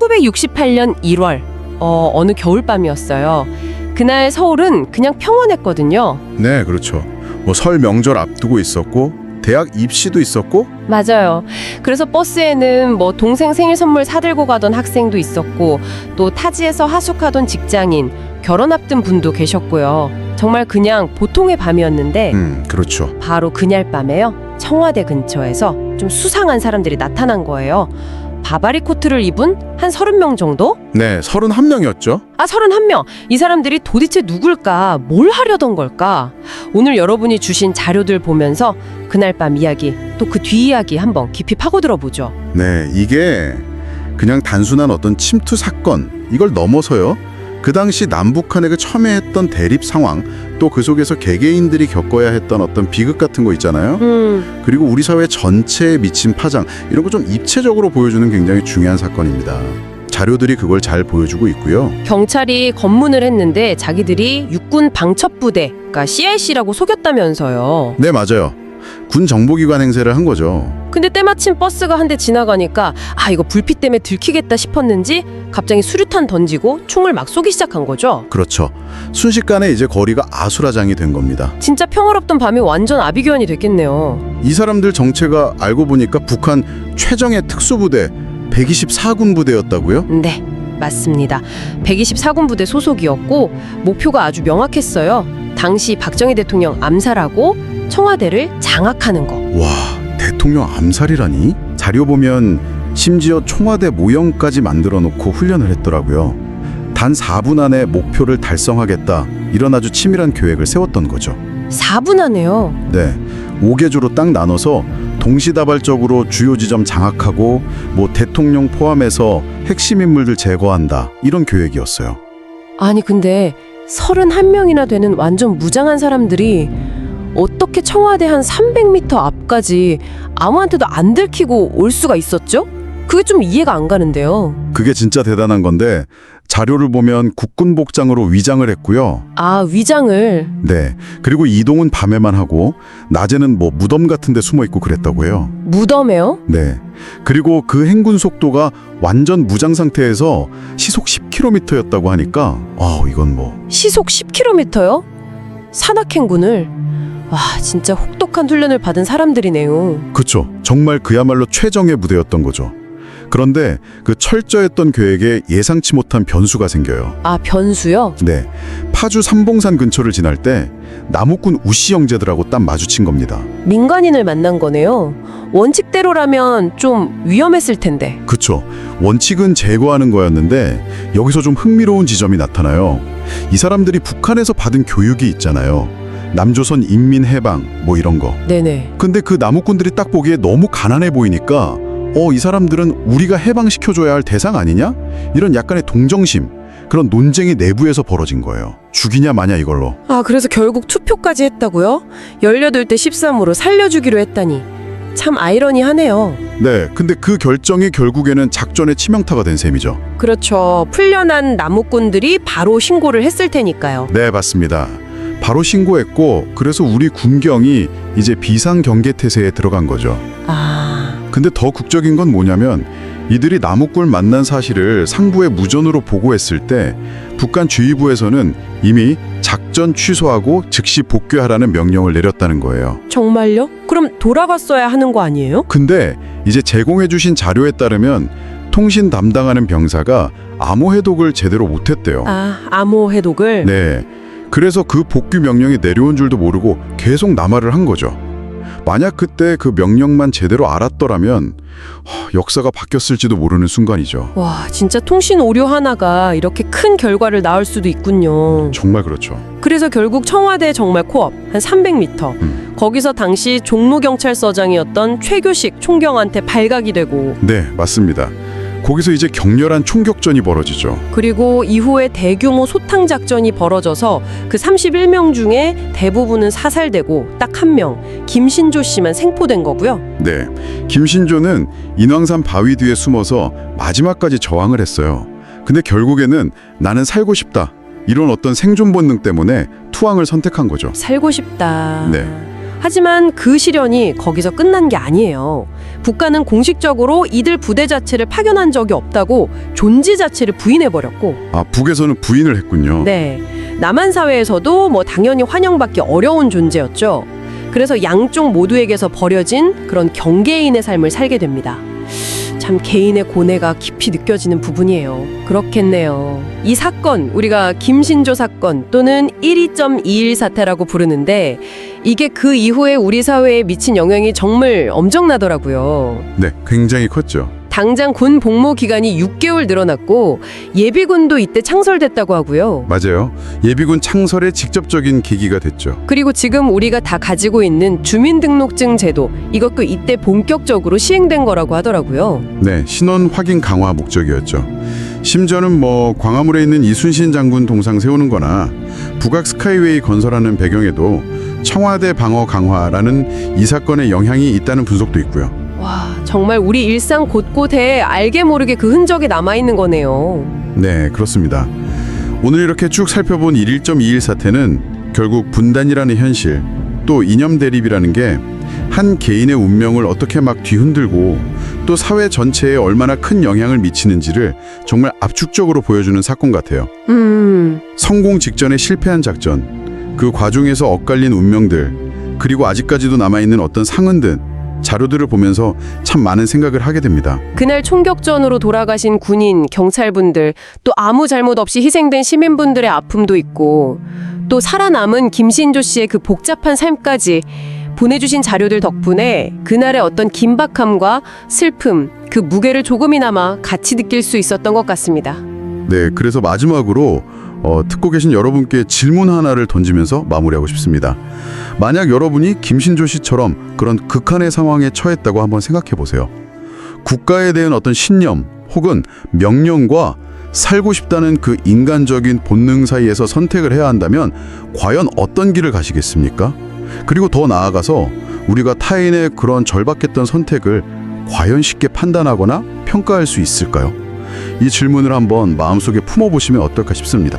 1968년 1월, 어느 겨울밤이었어요. 그날 서울은 그냥 평온했거든요. 네, 그렇죠. 뭐 설 명절 앞두고 있었고 대학 입시도 있었고. 맞아요. 그래서 버스에는 뭐 동생 생일 선물 사들고 가던 학생도 있었고 또 타지에서 하숙하던 직장인, 결혼 앞둔 분도 계셨고요. 정말 그냥 보통의 밤이었는데 그렇죠. 바로 그날 밤에요. 청와대 근처에서 좀 수상한 사람들이 나타난 거예요. 바바리 코트를 입은 한 30명 정도? 네, 31명이었죠. 31명! 이 사람들이 도대체 누굴까? 뭘 하려던 걸까? 오늘 여러분이 주신 자료들 보면서 그날 밤 이야기, 또 그 뒤 이야기 한번 깊이 파고들어 보죠. 네, 이게 그냥 단순한 어떤 침투 사건, 이걸 넘어서요. 그 당시 남북한의 그 첨예했던 대립 상황, 또 그 속에서 개개인들이 겪어야 했던 어떤 비극 같은 거 있잖아요. 그리고 우리 사회 전체에 미친 파장, 이런 거 좀 입체적으로 보여주는 굉장히 중요한 사건입니다. 자료들이 그걸 잘 보여주고 있고요. 경찰이 검문을 했는데 자기들이 육군 방첩부대, 그러니까 CIC라고 속였다면서요. 네, 맞아요. 군 정보기관 행세를 한 거죠. 근데 때마침 버스가 한 대 지나가니까 이거 불빛 때문에 들키겠다 싶었는지 갑자기 수류탄 던지고 총을 막 쏘기 시작한 거죠. 그렇죠. 순식간에 이제 거리가 아수라장이 된 겁니다. 진짜 평화롭던 밤이 완전 아비규환이 됐겠네요. 이 사람들 정체가 알고 보니까 북한 최정예 특수부대 124군 부대였다고요? 네, 맞습니다. 124군 부대 소속이었고 목표가 아주 명확했어요. 당시 박정희 대통령 암살하고 청와대를 장악하는 거. 와, 대통령 암살이라니? 자료 보면 심지어 청와대 모형까지 만들어 놓고 훈련을 했더라고요. 단 4분 안에 목표를 달성하겠다, 이런 아주 치밀한 계획을 세웠던 거죠. 4분 안에요. 네, 5개조로 딱 나눠서 동시다발적으로 주요 지점 장악하고 뭐 대통령 포함해서 핵심 인물들 제거한다, 이런 계획이었어요. 아니 근데 31명이나 되는 완전 무장한 사람들이 어떻게 청와대 한 300m 앞까지 아무한테도 안 들키고 올 수가 있었죠? 그게 좀 이해가 안 가는데요. 그게 진짜 대단한 건데 자료를 보면 국군 복장으로 위장을 했고요. 위장을. 네, 그리고 이동은 밤에만 하고 낮에는 뭐 무덤 같은 데 숨어 있고 그랬다고 해요. 무덤에요? 네, 그리고 그 행군 속도가 완전 무장 상태에서 시속 10km였다고 하니까 이건 뭐 시속 10km요? 산악행군을. 와, 진짜 혹독한 훈련을 받은 사람들이네요. 그쵸, 정말 그야말로 최정예 부대였던 거죠. 그런데 그 철저했던 계획에 예상치 못한 변수가 생겨요. 변수요? 네, 파주 삼봉산 근처를 지날 때 남욱군 우씨 형제들하고 딱 마주친 겁니다. 민간인을 만난 거네요. 원칙대로라면 좀 위험했을 텐데. 그쵸, 원칙은 제거하는 거였는데 여기서 좀 흥미로운 지점이 나타나요. 이 사람들이 북한에서 받은 교육이 있잖아요. 남조선 인민해방 뭐 이런 거. 네네. 근데 그 남욱군들이 딱 보기에 너무 가난해 보이니까 이 사람들은 우리가 해방시켜줘야 할 대상 아니냐? 이런 약간의 동정심, 그런 논쟁이 내부에서 벌어진 거예요. 죽이냐 마냐 이걸로. 그래서 결국 투표까지 했다고요? 18대 13으로 살려주기로 했다니. 참 아이러니하네요. 네, 근데 그 결정이 결국에는 작전의 치명타가 된 셈이죠. 그렇죠. 풀려난 남욱군들이 바로 신고를 했을 테니까요. 네, 맞습니다. 바로 신고했고 그래서 우리 군경이 이제 비상경계태세에 들어간 거죠. 근데 더 극적인 건 뭐냐면 이들이 남욱군을 만난 사실을 상부에 무전으로 보고했을 때 북한 주의부에서는 이미 작전 취소하고 즉시 복귀하라는 명령을 내렸다는 거예요. 정말요? 그럼 돌아갔어야 하는 거 아니에요? 근데 이제 제공해 주신 자료에 따르면 통신 담당하는 병사가 암호 해독을 제대로 못했대요. 암호 해독을? 네, 그래서 그 복귀 명령이 내려온 줄도 모르고 계속 남하를 한 거죠. 만약 그때 그 명령만 제대로 알았더라면 역사가 바뀌었을지도 모르는 순간이죠. 와, 진짜 통신 오류 하나가 이렇게 큰 결과를 낳을 수도 있군요. 정말 그렇죠. 그래서 결국 청와대 정말 코앞 한 300m 거기서 당시 종로경찰서장이었던 최교식 총경한테 발각이 되고. 네, 맞습니다. 거기서 이제 격렬한 총격전이 벌어지죠. 그리고 이후에 대규모 소탕작전이 벌어져서 그 31명 중에 대부분은 사살되고 딱 한 명, 김신조 씨만 생포된 거고요. 네, 김신조는 인왕산 바위 뒤에 숨어서 마지막까지 저항을 했어요. 근데 결국에는 나는 살고 싶다, 이런 어떤 생존 본능 때문에 투항을 선택한 거죠. 살고 싶다. 네. 하지만 그 시련이 거기서 끝난 게 아니에요. 북한은 공식적으로 이들 부대 자체를 파견한 적이 없다고 존재 자체를 부인해버렸고, 아, 북에서는 부인을 했군요. 네, 남한 사회에서도 뭐 당연히 환영받기 어려운 존재였죠. 그래서 양쪽 모두에게서 버려진 그런 경계인의 삶을 살게 됩니다. 참 개인의 고뇌가 깊이 느껴지는 부분이에요. 그렇겠네요. 이 사건, 우리가 김신조 사건 또는 12.21 사태라고 부르는데, 이게 그 이후에 우리 사회에 미친 영향이 정말 엄청나더라고요. 네, 굉장히 컸죠. 당장 군 복무 기간이 6개월 늘어났고 예비군도 이때 창설됐다고 하고요. 맞아요. 예비군 창설의 직접적인 계기가 됐죠. 그리고 지금 우리가 다 가지고 있는 주민등록증 제도, 이것도 이때 본격적으로 시행된 거라고 하더라고요. 네, 신원 확인 강화 목적이었죠. 심지어는 뭐 광화문에 있는 이순신 장군 동상 세우는 거나 북악 스카이웨이 건설하는 배경에도 청와대 방어 강화라는 이 사건의 영향이 있다는 분석도 있고요. 와, 정말 우리 일상 곳곳에 알게 모르게 그 흔적이 남아있는 거네요. 네, 그렇습니다. 오늘 이렇게 쭉 살펴본 1.21 사태는 결국 분단이라는 현실, 또 이념 대립이라는 게 한 개인의 운명을 어떻게 막 뒤흔들고 또 사회 전체에 얼마나 큰 영향을 미치는지를 정말 압축적으로 보여주는 사건 같아요. 성공 직전에 실패한 작전, 그 과정에서 엇갈린 운명들, 그리고 아직까지도 남아있는 어떤 상흔 등 자료들을 보면서 참 많은 생각을 하게 됩니다. 그날 총격전으로 돌아가신 군인, 경찰분들, 또 아무 잘못 없이 희생된 시민분들의 아픔도 있고, 또 살아남은 김신조 씨의 그 복잡한 삶까지 보내주신 자료들 덕분에 그날의 어떤 긴박함과 슬픔, 그 무게를 조금이나마 같이 느낄 수 있었던 것 같습니다. 네, 그래서 마지막으로 듣고 계신 여러분께 질문 하나를 던지면서 마무리하고 싶습니다. 만약 여러분이 김신조 씨처럼 그런 극한의 상황에 처했다고 한번 생각해 보세요. 국가에 대한 어떤 신념 혹은 명령과 살고 싶다는 그 인간적인 본능 사이에서 선택을 해야 한다면 과연 어떤 길을 가시겠습니까? 그리고 더 나아가서 우리가 타인의 그런 절박했던 선택을 과연 쉽게 판단하거나 평가할 수 있을까요? 이 질문을 한번 마음속에 품어보시면 어떨까 싶습니다.